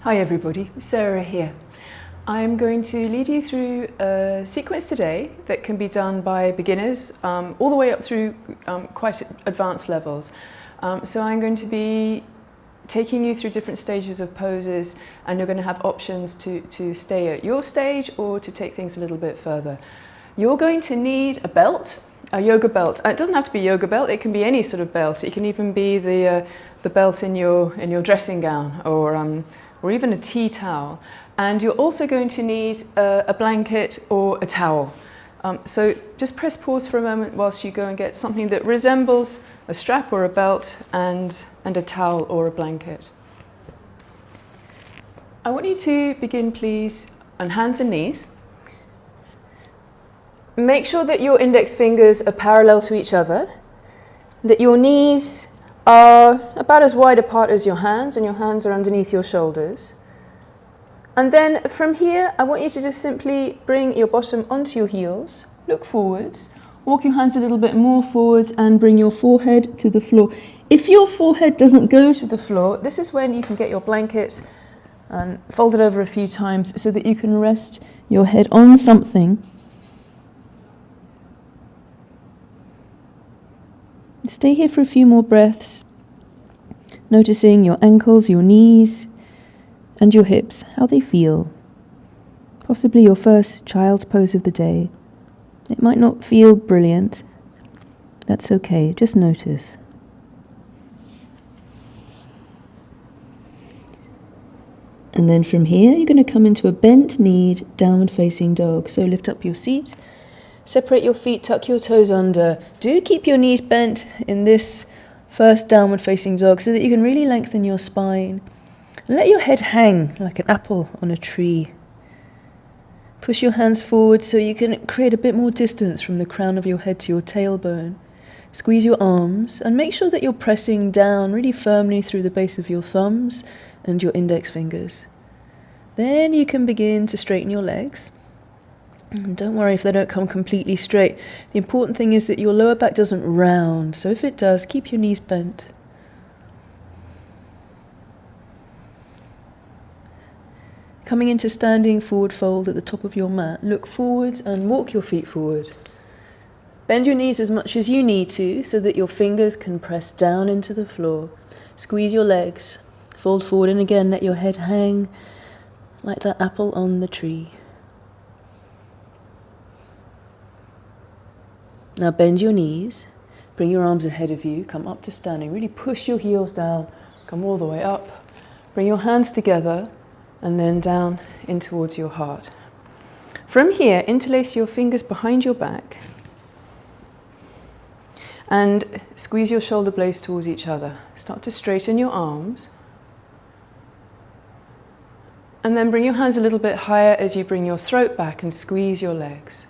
Hi everybody, Sarah here. I'm going to lead you through a sequence today that can be done by beginners all the way up through quite advanced levels. So I'm going to be taking you through different stages of poses, and you're going to have options to stay at your stage or to take things a little bit further. You're going to need a belt, a yoga belt. It doesn't have to be a yoga belt, it can be any sort of belt. It can even be the belt in your dressing gown, or even a tea towel. And you're also going to need a blanket or a towel. So just press pause for a moment whilst you go and get something that resembles a strap or a belt and a towel or a blanket. I want you to begin, please, on hands and knees. Make sure that your index fingers are parallel to each other, that your knees are about as wide apart as your hands, and your hands are underneath your shoulders. And then from here, I want you to just simply bring your bottom onto your heels, look forwards, walk your hands a little bit more forwards and bring your forehead to the floor. If your forehead doesn't go to the floor, this is when you can get your blanket and fold it over a few times so that you can rest your head on something. Stay here for a few more breaths, noticing your ankles, your knees, and your hips, how they feel. Possibly your first child's pose of the day. It might not feel brilliant. That's okay, just notice. And then from here, you're going to come into a bent-kneed, downward-facing dog. So lift up your seat. Separate your feet, tuck your toes under. Do keep your knees bent in this first downward facing dog so that you can really lengthen your spine. And let your head hang like an apple on a tree. Push your hands forward so you can create a bit more distance from the crown of your head to your tailbone. Squeeze your arms and make sure that you're pressing down really firmly through the base of your thumbs and your index fingers. Then you can begin to straighten your legs. And don't worry if they don't come completely straight. The important thing is that your lower back doesn't round. So if it does, keep your knees bent. Coming into standing forward fold at the top of your mat, look forwards and walk your feet forward. Bend your knees as much as you need to so that your fingers can press down into the floor. Squeeze your legs, fold forward, and again let your head hang like that apple on the tree. Now bend your knees, bring your arms ahead of you, come up to standing, really push your heels down, come all the way up, bring your hands together and then down in towards your heart. From here, interlace your fingers behind your back and squeeze your shoulder blades towards each other. Start to straighten your arms and then bring your hands a little bit higher as you bring your throat back and squeeze your legs.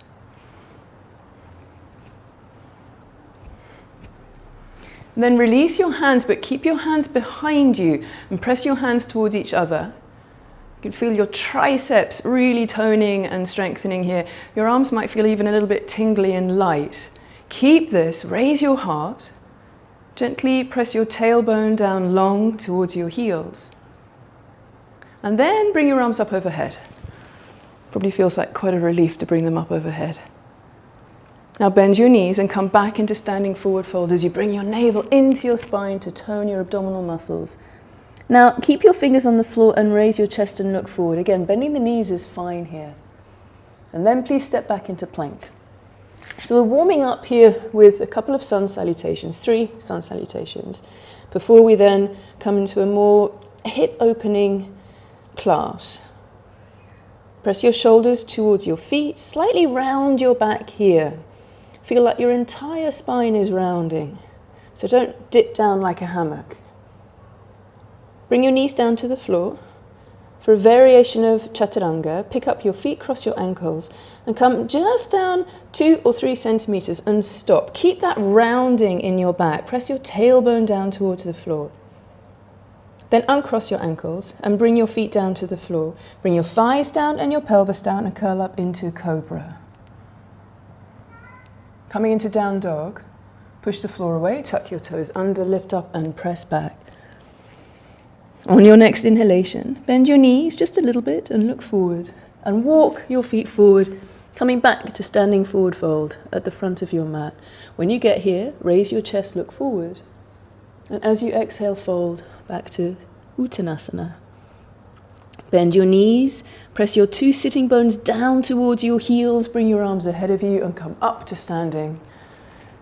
Then release your hands, but keep your hands behind you and press your hands towards each other. You can feel your triceps really toning and strengthening here. Your arms might feel even a little bit tingly and light. Keep this, raise your heart. Gently press your tailbone down long towards your heels. And then bring your arms up overhead. Probably feels like quite a relief to bring them up overhead. Now bend your knees and come back into standing forward fold as you bring your navel into your spine to tone your abdominal muscles. Now keep your fingers on the floor and raise your chest and look forward. Again, bending the knees is fine here. And then please step back into plank. So we're warming up here with a couple of sun salutations, 3 sun salutations, before we then come into a more hip opening class. Press your shoulders towards your feet, slightly round your back here. Feel like your entire spine is rounding. So don't dip down like a hammock. Bring your knees down to the floor. For a variation of chaturanga, pick up your feet, cross your ankles, and come just down 2 or 3 centimeters and stop. Keep that rounding in your back. Press your tailbone down towards the floor. Then uncross your ankles and bring your feet down to the floor. Bring your thighs down and your pelvis down and curl up into cobra. Coming into down dog, push the floor away, tuck your toes under, lift up and press back. On your next inhalation, bend your knees just a little bit and look forward. And walk your feet forward, coming back to standing forward fold at the front of your mat. When you get here, raise your chest, look forward. And as you exhale, fold back to Uttanasana. Bend your knees, press your 2 sitting bones down towards your heels, bring your arms ahead of you and come up to standing.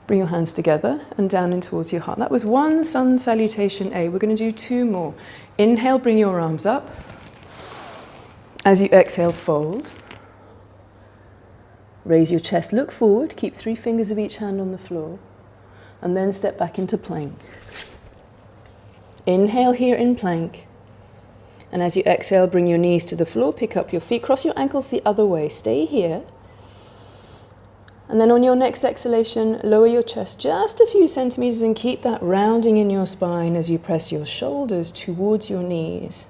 Bring your hands together and down in towards your heart. That was 1 sun salutation A. We're going to do 2 more. Inhale, bring your arms up. As you exhale, fold. Raise your chest, look forward, keep 3 fingers of each hand on the floor, and then step back into plank. Inhale here in plank. And as you exhale, bring your knees to the floor, pick up your feet, cross your ankles the other way, stay here. And then on your next exhalation, lower your chest just a few centimeters and keep that rounding in your spine as you press your shoulders towards your knees.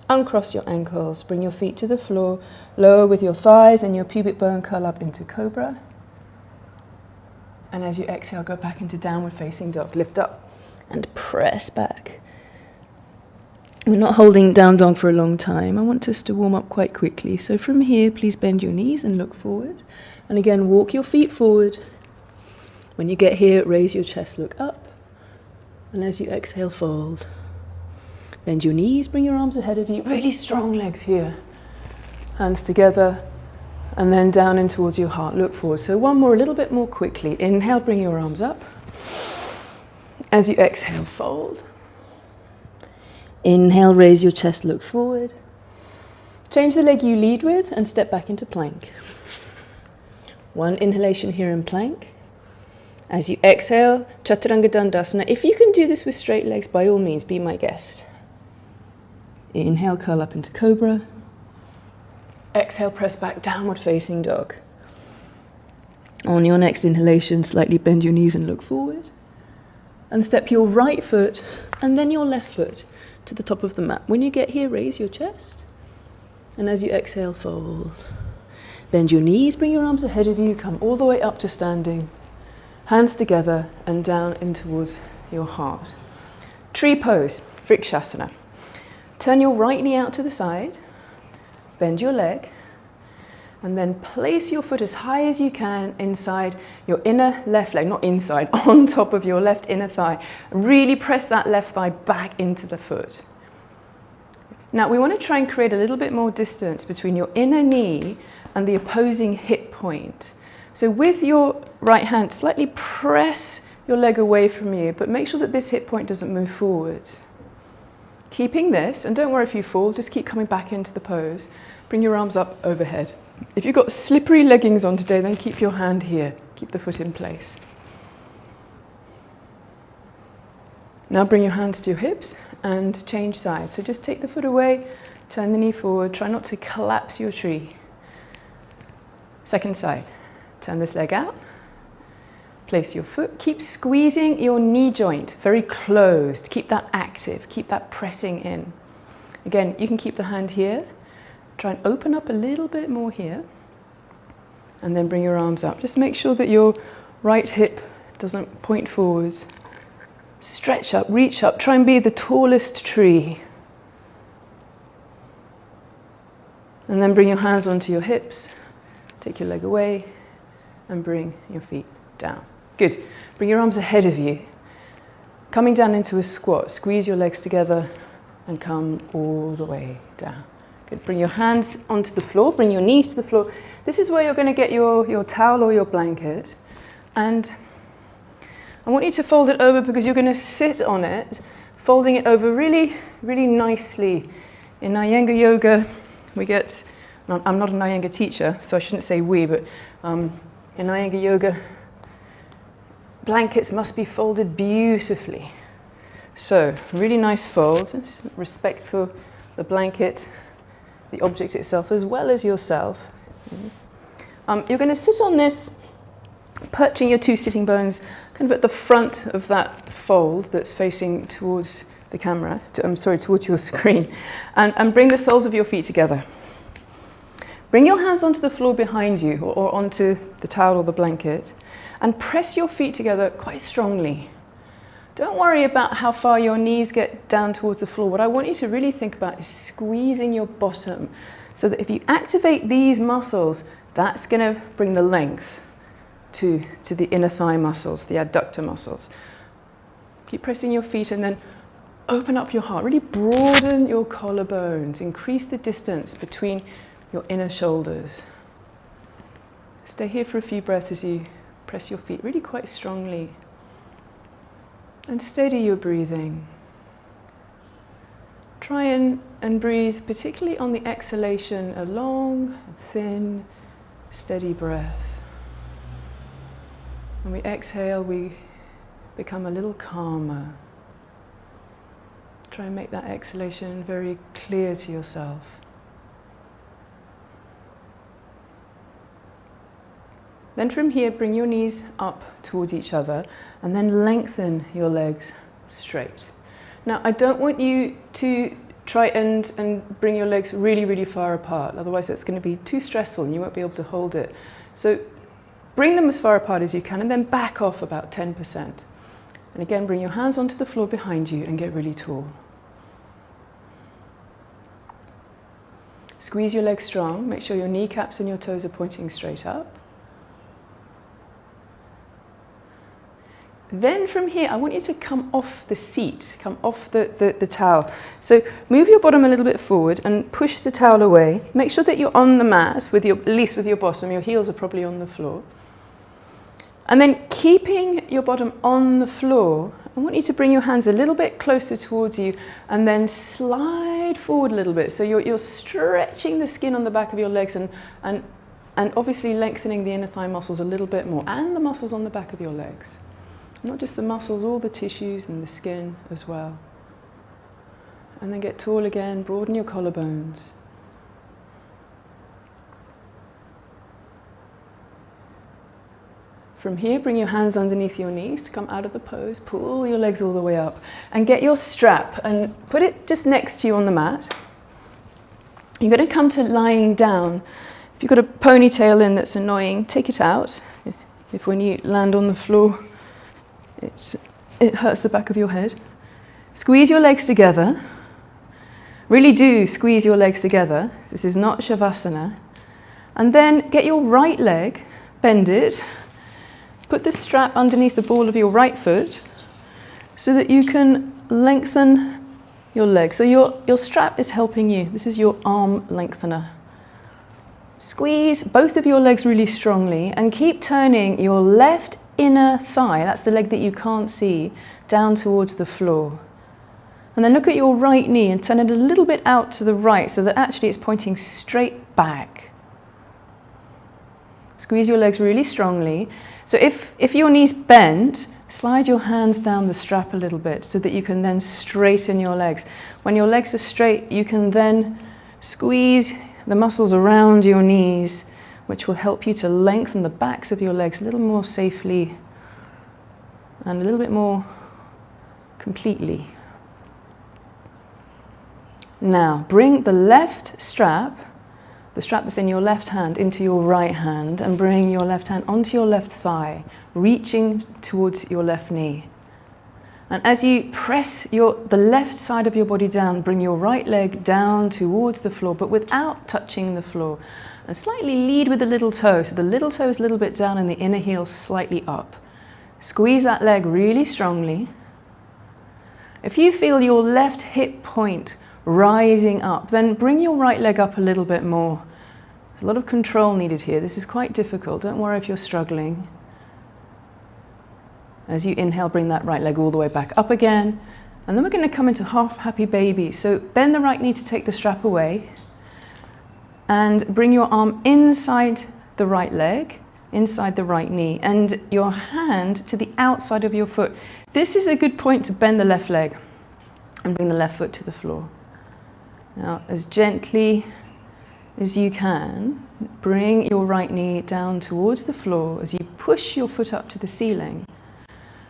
Uncross your ankles, bring your feet to the floor, lower with your thighs and your pubic bone, curl up into cobra. And as you exhale, go back into downward facing dog. Lift up and press back. We're not holding down dog for a long time. I want us to warm up quite quickly. So from here, please bend your knees and look forward. And again, walk your feet forward. When you get here, raise your chest, look up. And as you exhale, fold. Bend your knees, bring your arms ahead of you. Really strong legs here. Hands together. And then down in towards your heart, look forward. So one more, a little bit more quickly. Inhale, bring your arms up. As you exhale, fold. Inhale, raise your chest, look forward. Change the leg you lead with and step back into plank. 1 inhalation here in plank. As you exhale, Chaturanga Dandasana. If you can do this with straight legs, by all means, be my guest. Inhale, curl up into cobra. Exhale, press back, downward facing dog. On your next inhalation, slightly bend your knees and look forward. And step your right foot and then your left foot to the top of the mat. When you get here, raise your chest. And as you exhale, fold. Bend your knees, bring your arms ahead of you, come all the way up to standing. Hands together and down in towards your heart. Tree pose, Vrikshasana. Turn your right knee out to the side. Bend your leg. And then place your foot as high as you can inside your inner left leg, not inside, on top of your left inner thigh. Really press that left thigh back into the foot. Now we want to try and create a little bit more distance between your inner knee and the opposing hip point. So with your right hand, slightly press your leg away from you, but make sure that this hip point doesn't move forward. Keeping this, and don't worry if you fall, just keep coming back into the pose. Bring your arms up overhead. If you've got slippery leggings on today, then keep your hand here. Keep the foot in place. Now bring your hands to your hips and change sides. So just take the foot away, turn the knee forward. Try not to collapse your tree. Second side. Turn this leg out. Place your foot. Keep squeezing your knee joint very closed. Keep that active. Keep that pressing in. Again, you can keep the hand here. Try and open up a little bit more here. And then bring your arms up. Just make sure that your right hip doesn't point forwards. Stretch up, reach up. Try and be the tallest tree. And then bring your hands onto your hips. Take your leg away and bring your feet down. Good. Bring your arms ahead of you. Coming down into a squat. Squeeze your legs together and come all the way down. Good. Bring your hands onto the floor, bring your knees to the floor. This is where you're going to get your towel or your blanket. And I want you to fold it over because you're going to sit on it, folding it over really, really nicely. In Iyengar yoga, we get, I'm not an Iyengar teacher, so I shouldn't say we, but in Iyengar yoga, blankets must be folded beautifully. So, really nice fold, respect for the blanket, the object itself, as well as yourself. You're going to sit on this, perching your 2 sitting bones kind of at the front of that fold that's facing towards the camera, towards your screen, and bring the soles of your feet together. Bring your hands onto the floor behind you or onto the towel or the blanket, and press your feet together quite strongly. Don't worry about how far your knees get down towards the floor. What I want you to really think about is squeezing your bottom, so that if you activate these muscles, that's going to bring the length to the inner thigh muscles, the adductor muscles. Keep pressing your feet and then open up your heart. Really broaden your collarbones. Increase the distance between your inner shoulders. Stay here for a few breaths as you press your feet really quite strongly. And steady your breathing. Try and breathe, particularly on the exhalation, a long, thin, steady breath. When we exhale, we become a little calmer. Try and make that exhalation very clear to yourself. Then from here, bring your knees up towards each other and then lengthen your legs straight. Now, I don't want you to try and bring your legs really, really far apart. Otherwise, it's going to be too stressful and you won't be able to hold it. So bring them as far apart as you can and then back off about 10%. And again, bring your hands onto the floor behind you and get really tall. Squeeze your legs strong. Make sure your kneecaps and your toes are pointing straight up. Then from here, I want you to come off the seat, come off the towel. So move your bottom a little bit forward and push the towel away. Make sure that you're on the mat, at least with your bottom. Your heels are probably on the floor. And then keeping your bottom on the floor, I want you to bring your hands a little bit closer towards you and then slide forward a little bit. So you're stretching the skin on the back of your legs and obviously lengthening the inner thigh muscles a little bit more, and the muscles on the back of your legs. Not just the muscles, all the tissues and the skin as well. And then get tall again, broaden your collarbones. From here, bring your hands underneath your knees to come out of the pose. Pull your legs all the way up and get your strap and put it just next to you on the mat. You're going to come to lying down. If you've got a ponytail in that's annoying, take it out. If when you land on the floor, it hurts the back of your head. Squeeze your legs together. Really do squeeze your legs together. This is not Shavasana. And then get your right leg, bend it, put the strap underneath the ball of your right foot so that you can lengthen your leg. So your strap is helping you. This is your arm lengthener. Squeeze both of your legs really strongly and keep turning your left inner thigh, that's the leg that you can't see, down towards the floor. And then look at your right knee and turn it a little bit out to the right so that actually it's pointing straight back. Squeeze your legs really strongly. So if your knee's bent, slide your hands down the strap a little bit so that you can then straighten your legs. When your legs are straight, you can then squeeze the muscles around your knees, which will help you to lengthen the backs of your legs a little more safely and a little bit more completely. Now, bring the left strap, the strap that's in your left hand, into your right hand, and bring your left hand onto your left thigh, reaching towards your left knee. And as you press the left side of your body down, bring your right leg down towards the floor, but without touching the floor. And slightly lead with the little toe, so the little toe is a little bit down and the inner heel slightly up. Squeeze that leg really strongly. If you feel your left hip point rising up, then bring your right leg up a little bit more. There's a lot of control needed here. This is quite difficult. Don't worry if you're struggling. As you inhale, bring that right leg all the way back up again. And then we're going to come into half happy baby. So bend the right knee to take the strap away. And bring your arm inside the right leg, inside the right knee, and your hand to the outside of your foot. This is a good point to bend the left leg and bring the left foot to the floor. Now, as gently as you can, bring your right knee down towards the floor as you push your foot up to the ceiling.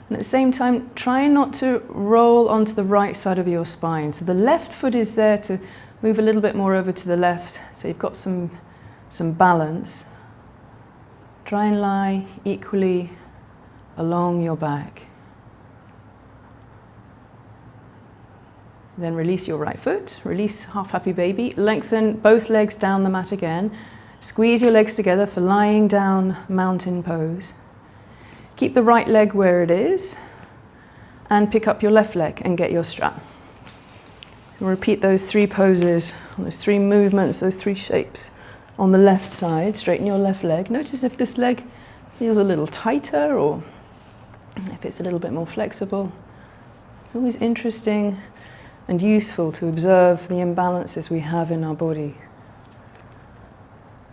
And at the same time, try not to roll onto the right side of your spine. So the left foot is there to move a little bit more over to the left, so you've got some balance. Try and lie equally along your back. Then release your right foot, release half happy baby, lengthen both legs down the mat again, squeeze your legs together for lying down mountain pose. Keep the right leg where it is and pick up your left leg and get your strap. And repeat those 3 poses, those 3 movements, those 3 shapes on the left side. Straighten your left leg. Notice if this leg feels a little tighter or if it's a little bit more flexible. It's always interesting and useful to observe the imbalances we have in our body.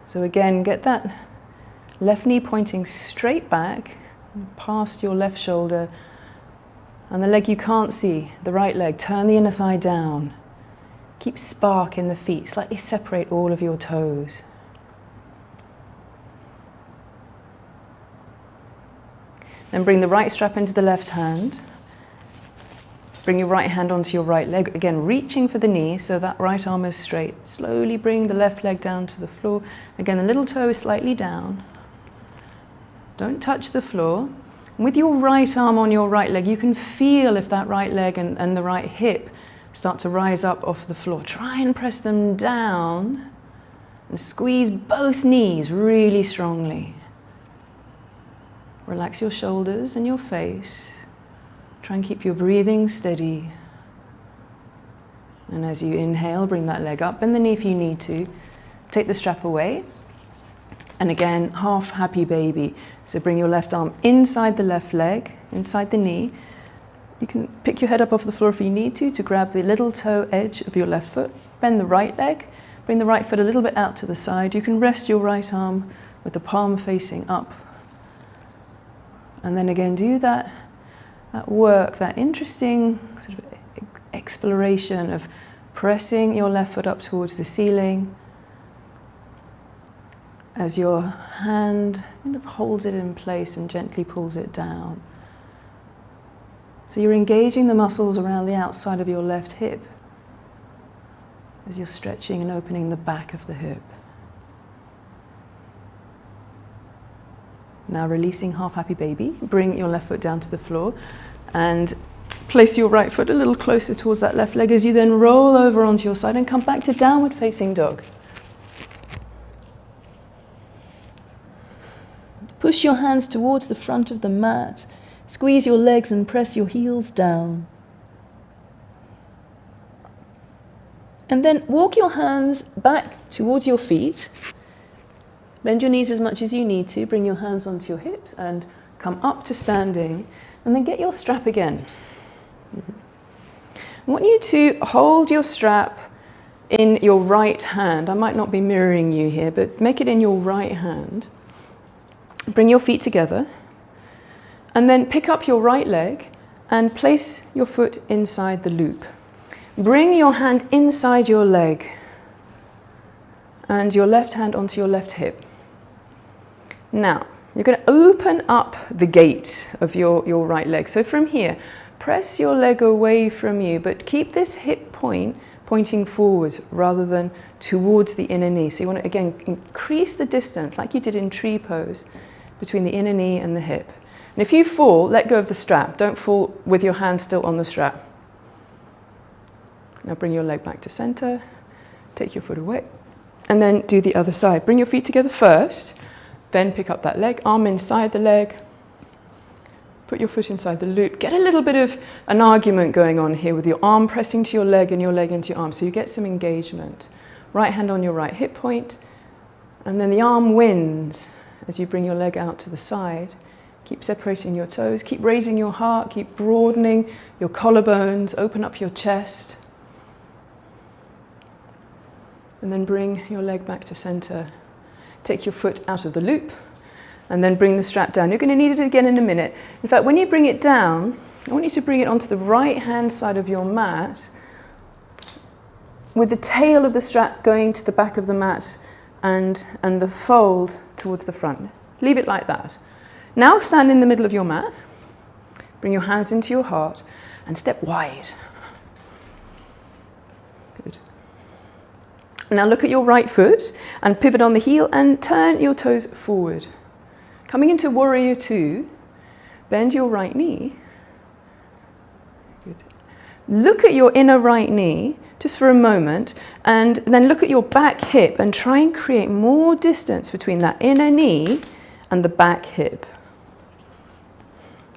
So again, get that left knee pointing straight back, past your left shoulder, and the leg you can't see, the right leg, turn the inner thigh down. Keep spark in the feet, slightly separate all of your toes. Then bring the right strap into the left hand. Bring your right hand onto your right leg, again reaching for the knee so that right arm is straight. Slowly bring the left leg down to the floor. Again, the little toe is slightly down. Don't touch the floor. With your right arm on your right leg, you can feel if that right leg and the right hip start to rise up off the floor. Try and press them down and squeeze both knees really strongly. Relax your shoulders and your face. Try and keep your breathing steady. And as you inhale, bring that leg up, bend the knee if you need to. Take the strap away. And again, half happy baby. So bring your left arm inside the left leg, inside the knee. You can pick your head up off the floor if you need to grab the little toe edge of your left foot. Bend the right leg. Bring the right foot a little bit out to the side. You can rest your right arm with the palm facing up. And then again, do that work, that interesting sort of exploration of pressing your left foot up towards the ceiling as your hand kind of holds it in place and gently pulls it down. So you're engaging the muscles around the outside of your left hip as you're stretching and opening the back of the hip. Now releasing half happy baby, bring your left foot down to the floor and place your right foot a little closer towards that left leg as you then roll over onto your side and come back to downward facing dog. Push your hands towards the front of the mat, squeeze your legs and press your heels down. And then walk your hands back towards your feet. Bend your knees as much as you need to, bring your hands onto your hips and come up to standing, and then get your strap again. I want you to hold your strap in your right hand. I might not be mirroring you here, but make it in your right hand. Bring your feet together, and then pick up your right leg and place your foot inside the loop. Bring your hand inside your leg and your left hand onto your left hip. Now, you're going to open up the gate of your right leg. So from here, press your leg away from you, but keep this hip point pointing forwards rather than towards the inner knee. So you want to, again, increase the distance, like you did in tree pose, between the inner knee and the hip. And if you fall, let go of the strap. Don't fall with your hand still on the strap. Now bring your leg back to center, take your foot away, and then do the other side. Bring your feet together first, then pick up that leg, arm inside the leg, put your foot inside the loop. Get a little bit of an argument going on here with your arm pressing to your leg and your leg into your arm, so you get some engagement. Right hand on your right hip point, and then the arm wins as you bring your leg out to the side. Keep separating your toes, keep raising your heart, keep broadening your collarbones, open up your chest. And then bring your leg back to center. Take your foot out of the loop and then bring the strap down. You're going to need it again in a minute. In fact, when you bring it down, I want you to bring it onto the right hand side of your mat with the tail of the strap going to the back of the mat and the fold towards the front. Leave it like that. Now stand in the middle of your mat, bring your hands into your heart and step wide. Good. Now look at your right foot and pivot on the heel and turn your toes forward. Coming into warrior two, bend your right knee. Good. look at your inner right knee just for a moment, and then look at your back hip and try and create more distance between that inner knee and the back hip.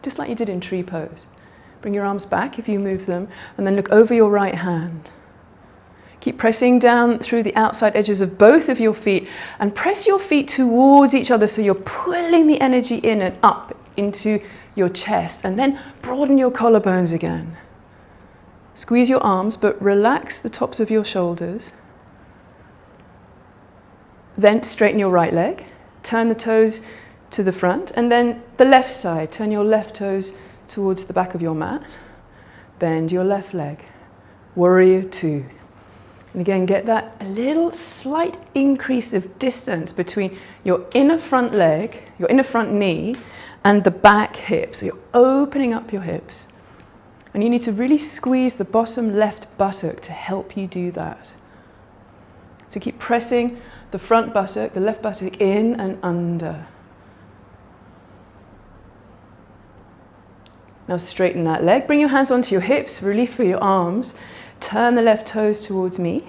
Just like you did in tree pose. Bring your arms back if you move them, and then look over your right hand. Keep pressing down through the outside edges of both of your feet, and press your feet towards each other so you're pulling the energy in and up into your chest, and then broaden your collarbones again. Squeeze your arms, but relax the tops of your shoulders. Then straighten your right leg, turn the toes to the front, and then the left side. Turn your left toes towards the back of your mat. Bend your left leg. Warrior two. And again, get that little slight increase of distance between your inner front leg, your inner front knee, and the back hip. So you're opening up your hips. And you need to really squeeze the bottom left buttock to help you do that. So keep pressing the front buttock, the left buttock in and under. Now straighten that leg. Bring your hands onto your hips, relief for your arms. Turn the left toes towards me.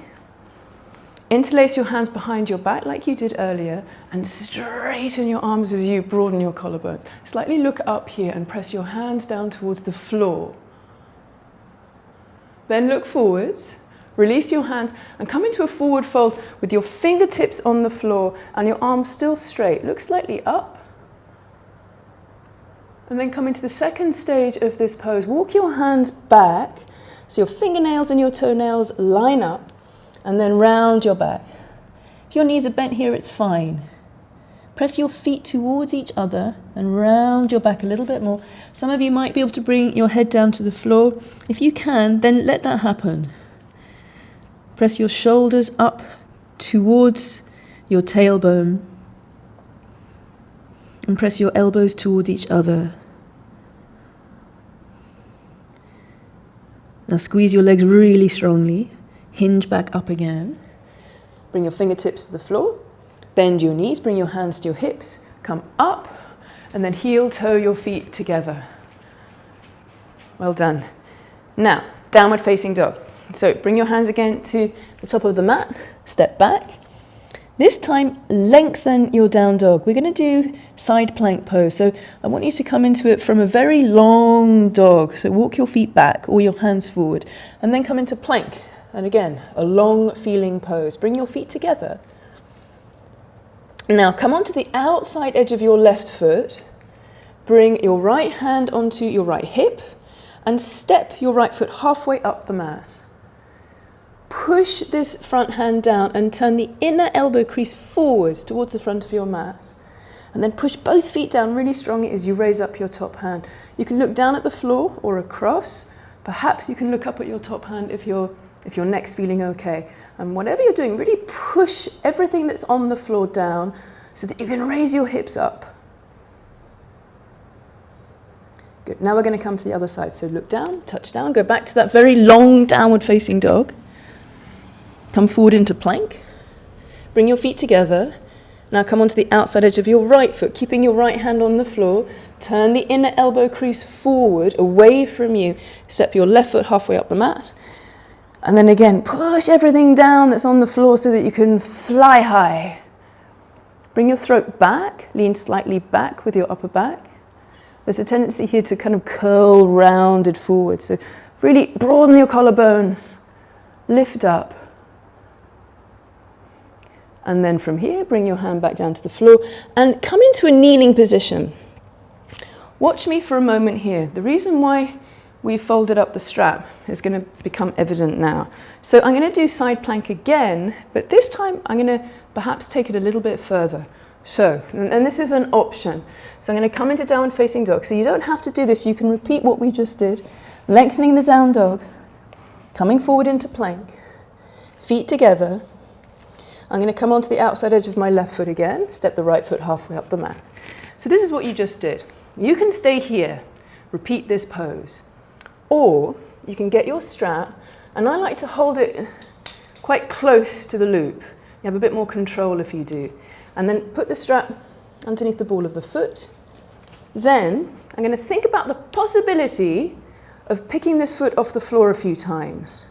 Interlace your hands behind your back like you did earlier, and straighten your arms as you broaden your collarbone. Slightly look up here and press your hands down towards the floor. Then look forwards, release your hands, and come into a forward fold with your fingertips on the floor and your arms still straight. Look slightly up. And then come into the second stage of this pose. Walk your hands back so your fingernails and your toenails line up, and then round your back. If your knees are bent here, it's fine. Press your feet towards each other and round your back a little bit more. Some of you might be able to bring your head down to the floor. If you can, then let that happen. Press your shoulders up towards your tailbone and press your elbows towards each other. Now squeeze your legs really strongly. Hinge back up again. Bring your fingertips to the floor. Bend your knees, bring your hands to your hips, come up, and then heel toe your feet together. Well done. Now, downward facing dog. So bring your hands again to the top of the mat, step back. This time, lengthen your down dog. We're going to do side plank pose. So I want you to come into it from a very long dog. So walk your feet back or your hands forward, and then come into plank. And again, a long feeling pose. Bring your feet together. Now come onto the outside edge of your left foot, bring your right hand onto your right hip, and step your right foot halfway up the mat. Push this front hand down and turn the inner elbow crease forwards towards the front of your mat. And then push both feet down really strongly as you raise up your top hand. You can look down at the floor or across. Perhaps you can look up at your top hand if your neck's feeling okay. And whatever you're doing, really push everything that's on the floor down so that you can raise your hips up. Good. Now we're going to come to the other side. So look down, touch down, go back to that very long downward facing dog. Come forward into plank. Bring your feet together. Now come onto the outside edge of your right foot, keeping your right hand on the floor. Turn the inner elbow crease forward, away from you. Step your left foot halfway up the mat. And then again, push everything down that's on the floor so that you can fly high. Bring your throat back, lean slightly back with your upper back. There's a tendency here to kind of curl rounded forward. So really broaden your collarbones, lift up. And then from here, bring your hand back down to the floor and come into a kneeling position. Watch me for a moment here. The reason why we folded up the strap is going to become evident now. So I'm going to do side plank again, but this time I'm going to perhaps take it a little bit further. So, and this is an option. So I'm going to come into downward facing dog. So you don't have to do this. You can repeat what we just did. Lengthening the down dog, coming forward into plank, feet together. I'm going to come onto the outside edge of my left foot again, step the right foot halfway up the mat. So this is what you just did. You can stay here, repeat this pose. Or you can get your strap, and I like to hold it quite close to the loop. You have a bit more control if you do. And then put the strap underneath the ball of the foot. Then I'm going to think about the possibility of picking this foot off the floor a few times.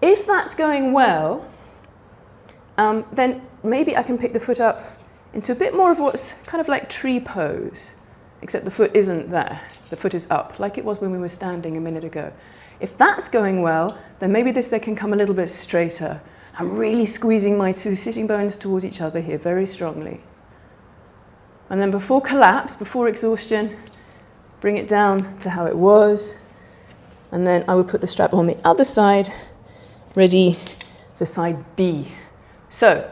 If that's going well, then maybe I can pick the foot up into a bit more of what's kind of like tree pose, except the foot isn't there. The foot is up, like it was when we were standing a minute ago. If that's going well, then maybe this leg can come a little bit straighter. I'm really squeezing my two sitting bones towards each other here very strongly. And then before collapse, before exhaustion, bring it down to how it was. And then I would put the strap on the other side, ready for side B. So,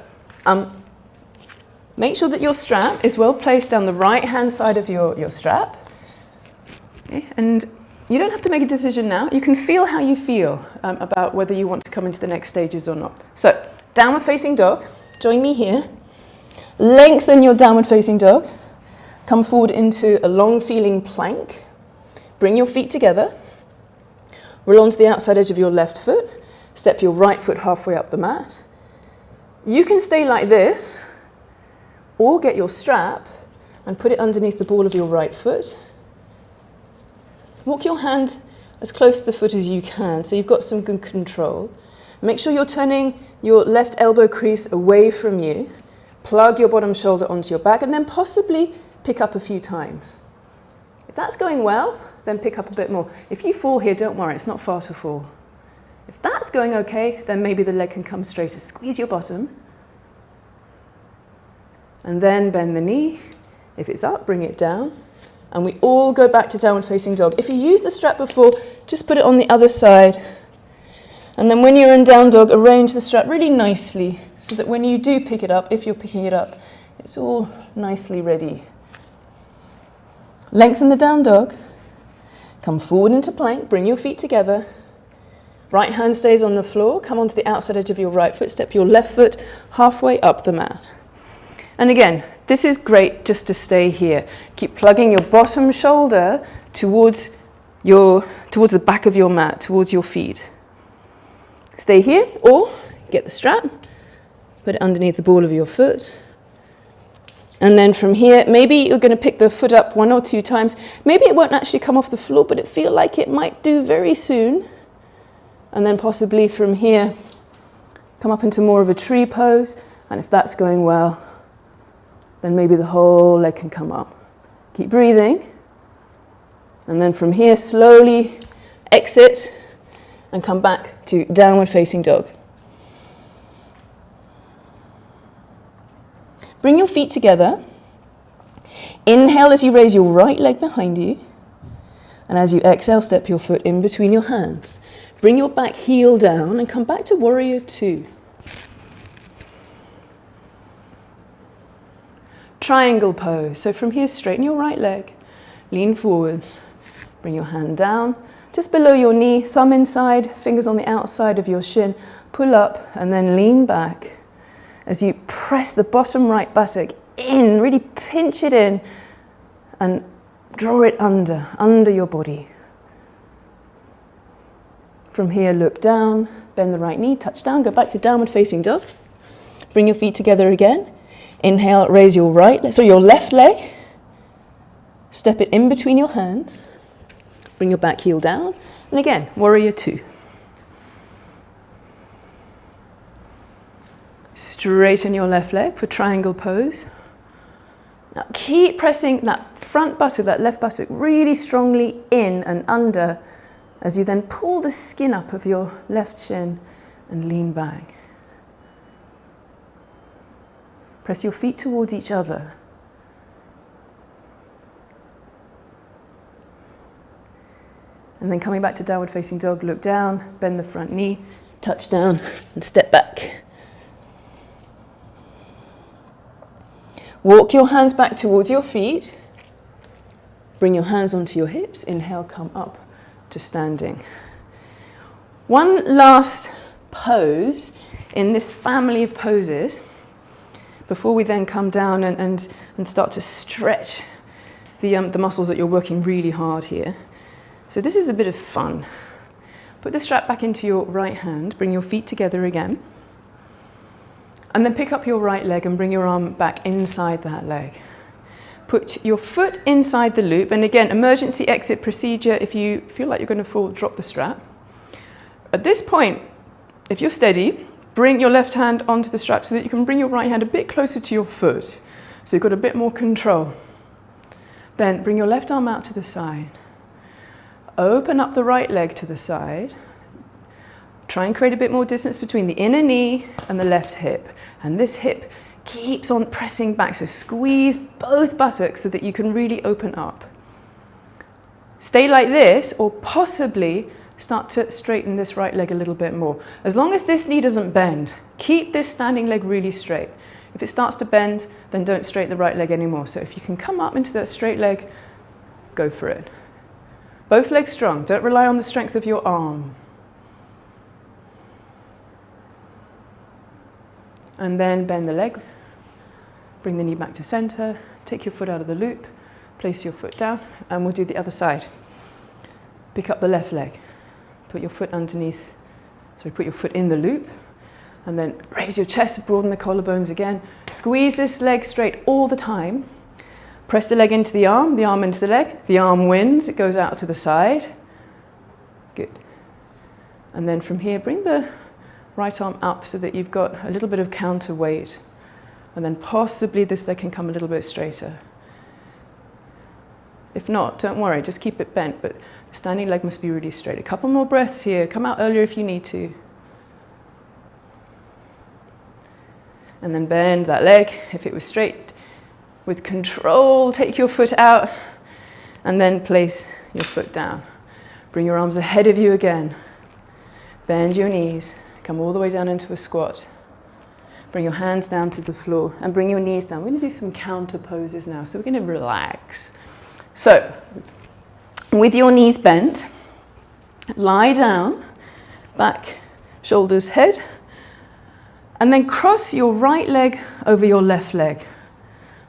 make sure that your strap is well placed down the right-hand side of your strap. Okay? And you don't have to make a decision now. You can feel how you feel about whether you want to come into the next stages or not. So, downward facing dog. Join me here. Lengthen your downward facing dog. Come forward into a long feeling plank. Bring your feet together. Roll onto the outside edge of your left foot. Step your right foot halfway up the mat. You can stay like this, or get your strap and put it underneath the ball of your right foot. Walk your hand as close to the foot as you can, so you've got some good control. Make sure you're turning your left elbow crease away from you. Plug your bottom shoulder onto your back, and then possibly pick up a few times. If that's going well, then pick up a bit more. If you fall here, don't worry, it's not far to fall. If that's going okay, then maybe the leg can come straighter. Squeeze your bottom. And then bend the knee. If it's up, bring it down. And we all go back to downward facing dog. If you used the strap before, just put it on the other side. And then when you're in down dog, arrange the strap really nicely so that when you do pick it up, if you're picking it up, it's all nicely ready. Lengthen the down dog. Come forward into plank. Bring your feet together. Right hand stays on the floor. Come onto the outside edge of your right foot. Step your left foot halfway up the mat. And again, this is great just to stay here. Keep plugging your bottom shoulder towards the back of your mat, towards your feet. Stay here, or get the strap, put it underneath the ball of your foot. And then from here, maybe you're going to pick the foot up 1 or 2 times. Maybe it won't actually come off the floor, but it feels like it might do very soon. And then possibly from here, come up into more of a tree pose. And if that's going well, then maybe the whole leg can come up. Keep breathing. And then from here, slowly exit and come back to downward facing dog. Bring your feet together. Inhale as you raise your right leg behind you. And as you exhale, step your foot in between your hands. Bring your back heel down and come back to warrior 2. Triangle pose. So from here, straighten your right leg. Lean forwards. Bring your hand down, just below your knee, thumb inside, fingers on the outside of your shin. Pull up and then lean back as you press the bottom right buttock in, really pinch it in and draw it under your body. From here, look down, bend the right knee, touch down, go back to downward facing dog. Bring your feet together again. Inhale, raise your your left leg. Step it in between your hands. Bring your back heel down. And again, warrior 2. Straighten your left leg for triangle pose. Now keep pressing that front buttock, that left buttock, really strongly in and under as you then pull the skin up of your left shin and lean back. Press your feet towards each other. And then coming back to downward facing dog, look down, bend the front knee, touch down and step back. Walk your hands back towards your feet. Bring your hands onto your hips. Inhale, come up to standing. One last pose in this family of poses before we then come down and start to stretch the muscles that you're working really hard here. So this is a bit of fun. Put the strap back into your right hand, bring your feet together again, and then pick up your right leg and bring your arm back inside that leg. Put your foot inside the loop, and again, emergency exit procedure. If you feel like you're going to fall, drop the strap. At this point, if you're steady, bring your left hand onto the strap so that you can bring your right hand a bit closer to your foot, so you've got a bit more control. Then bring your left arm out to the side. Open up the right leg to the side. Try and create a bit more distance between the inner knee and the left hip. And this hip keeps on pressing back, so squeeze both buttocks so that you can really open up. Stay like this, or possibly start to straighten this right leg a little bit more. As long as this knee doesn't bend, keep this standing leg really straight. If it starts to bend, then don't straighten the right leg anymore. So if you can come up into that straight leg, go for it. Both legs strong. Don't rely on the strength of your arm. And then bend the leg. Bring the knee back to center. Take your foot out of the loop. Place your foot down. And we'll do the other side. Pick up the left leg. Put your foot underneath. Sorry, put your foot in the loop. And then raise your chest, broaden the collarbones again. Squeeze this leg straight all the time. Press the leg into the arm into the leg. The arm wins, it goes out to the side. Good. And then from here, bring the right arm up so that you've got a little bit of counterweight. And then possibly this leg can come a little bit straighter. If not, don't worry, just keep it bent, but the standing leg must be really straight. A couple more breaths here. Come out earlier if you need to. And then bend that leg. If it was straight, with control, take your foot out and then place your foot down. Bring your arms ahead of you again. Bend your knees. Come all the way down into a squat. Bring your hands down to the floor and bring your knees down. We're going to do some counter poses now, so we're going to relax. So, with your knees bent, lie down, back, shoulders, head, and then cross your right leg over your left leg.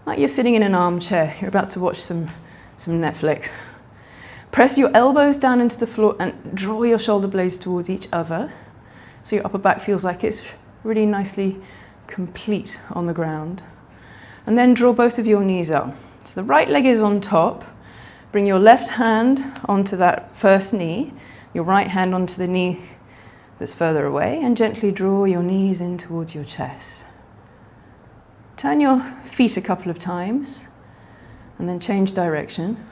Like you're sitting in an armchair, you're about to watch some Netflix. Press your elbows down into the floor and draw your shoulder blades towards each other, so your upper back feels like it's really nicely complete on the ground. And then draw both of your knees up. So the right leg is on top. Bring your left hand onto that first knee, your right hand onto the knee that's further away, and gently draw your knees in towards your chest. Turn your feet a couple of times and then change direction.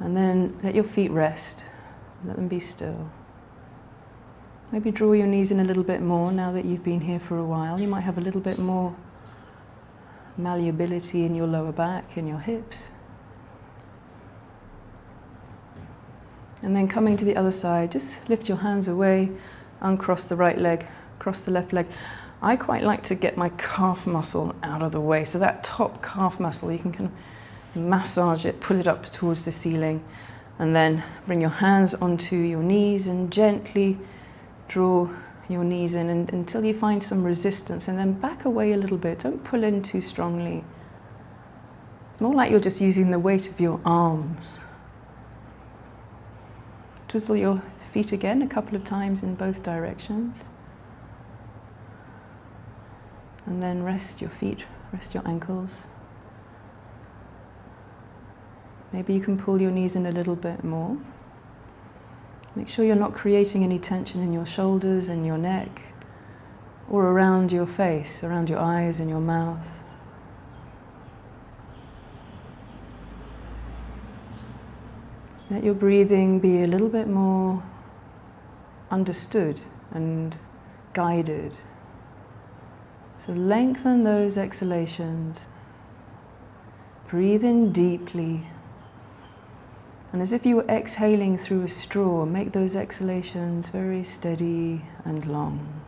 And then let your feet rest. Let them be still. Maybe draw your knees in a little bit more now that you've been here for a while. You might have a little bit more malleability in your lower back, in your hips. And then coming to the other side, just lift your hands away, uncross the right leg, cross the left leg. I quite like to get my calf muscle out of the way. So that top calf muscle, you can kind of massage it, pull it up towards the ceiling, and then bring your hands onto your knees and gently draw your knees in until you find some resistance, and then back away a little bit. Don't pull in too strongly. More like you're just using the weight of your arms. Twizzle your feet again a couple of times in both directions. And then rest your feet, rest your ankles. Maybe you can pull your knees in a little bit more. Make sure you're not creating any tension in your shoulders and your neck, or around your face, around your eyes and your mouth. Let your breathing be a little bit more understood and guided. So lengthen those exhalations. Breathe in deeply. And as if you were exhaling through a straw, make those exhalations very steady and long.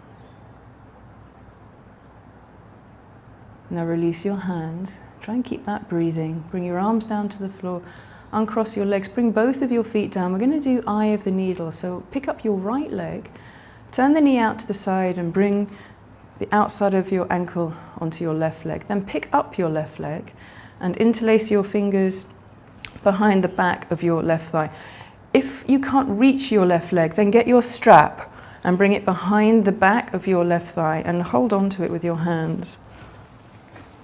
Now release your hands. Try and keep that breathing. Bring your arms down to the floor. Uncross your legs. Bring both of your feet down. We're going to do eye of the needle. So pick up your right leg, turn the knee out to the side and bring the outside of your ankle onto your left leg. Then pick up your left leg and interlace your fingers behind the back of your left thigh. If you can't reach your left leg, then get your strap and bring it behind the back of your left thigh and hold on to it with your hands.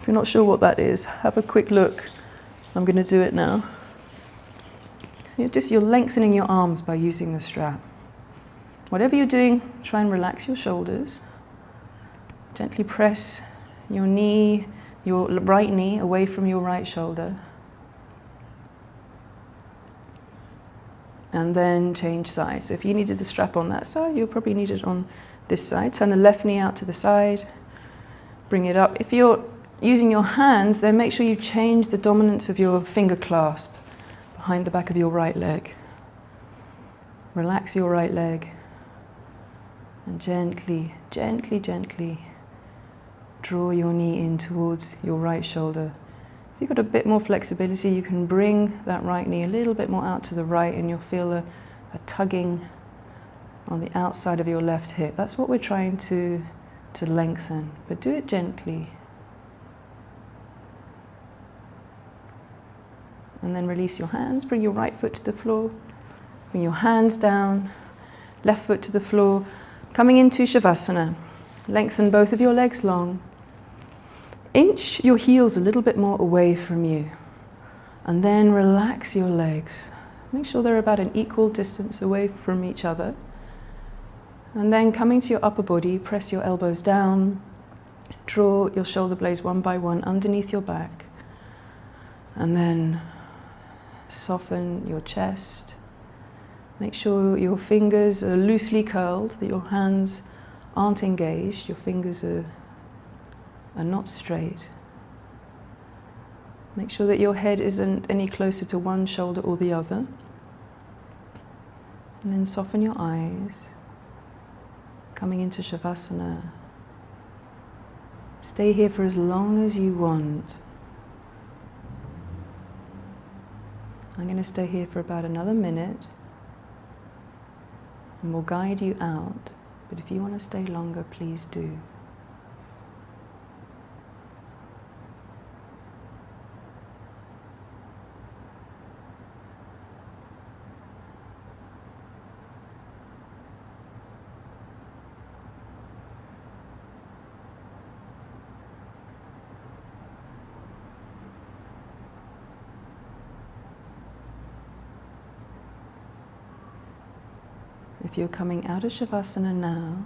If you're not sure what that is, have a quick look. I'm going to do it now. So you're lengthening your arms by using the strap. Whatever you're doing, try and relax your shoulders. Gently press your knee, your right knee away from your right shoulder. And then change sides. So if you needed the strap on that side, you'll probably need it on this side. Turn the left knee out to the side. Bring it up. If you're using your hands, then make sure you change the dominance of your finger clasp behind the back of your right leg. Relax your right leg. And gently, gently, gently draw your knee in towards your right shoulder. If you've got a bit more flexibility, you can bring that right knee a little bit more out to the right and you'll feel a tugging on the outside of your left hip. That's what we're trying to lengthen, but do it gently. And then release your hands, bring your right foot to the floor, bring your hands down, left foot to the floor. Coming into Shavasana, lengthen both of your legs long. Inch your heels a little bit more away from you. And then relax your legs. Make sure they're about an equal distance away from each other. And then coming to your upper body, press your elbows down. Draw your shoulder blades one by one underneath your back. And then soften your chest. Make sure your fingers are loosely curled, that your hands aren't engaged. Your fingers are not straight. Make sure that your head isn't any closer to one shoulder or the other. And then soften your eyes. Coming into Shavasana. Stay here for as long as you want. I'm going to stay here for about another minute. And we'll guide you out. But if you want to stay longer, please do. If you're coming out of Shavasana now,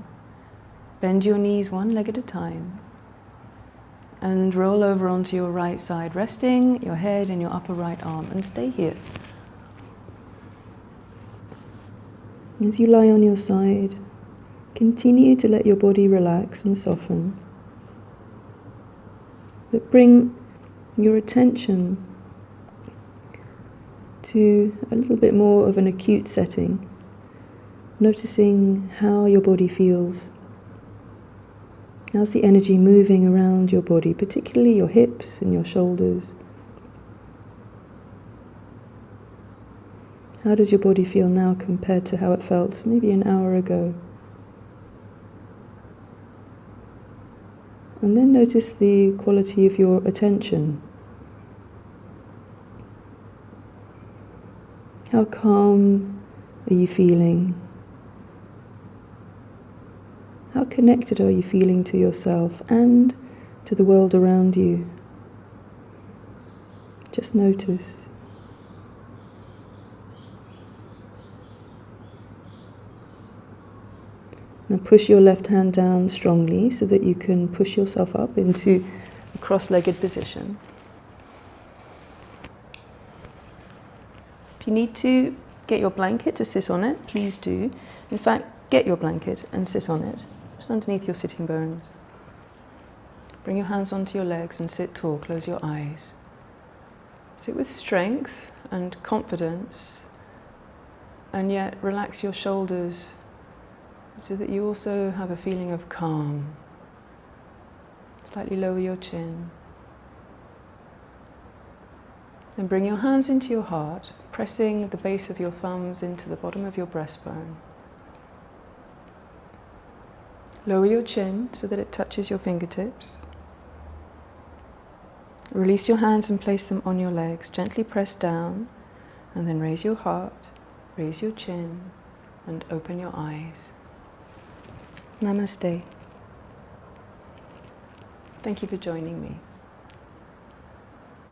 bend your knees one leg at a time and roll over onto your right side, resting your head in your upper right arm, and stay here. As you lie on your side, continue to let your body relax and soften, but bring your attention to a little bit more of an acute setting. Noticing how your body feels. How's the energy moving around your body, particularly your hips and your shoulders? How does your body feel now compared to how it felt maybe an hour ago? And then notice the quality of your attention. How calm are you feeling? How connected are you feeling to yourself and to the world around you? Just notice. Now push your left hand down strongly so that you can push yourself up into a cross-legged position. If you need to get your blanket to sit on it, please do. In fact, get your blanket and sit on it. Just underneath your sitting bones. Bring your hands onto your legs and sit tall. Close your eyes. Sit with strength and confidence, and yet relax your shoulders so that you also have a feeling of calm. Slightly lower your chin. Then bring your hands into your heart, pressing the base of your thumbs into the bottom of your breastbone. Lower your chin so that it touches your fingertips. Release your hands and place them on your legs. Gently press down and then raise your heart, raise your chin and open your eyes. Namaste. Thank you for joining me.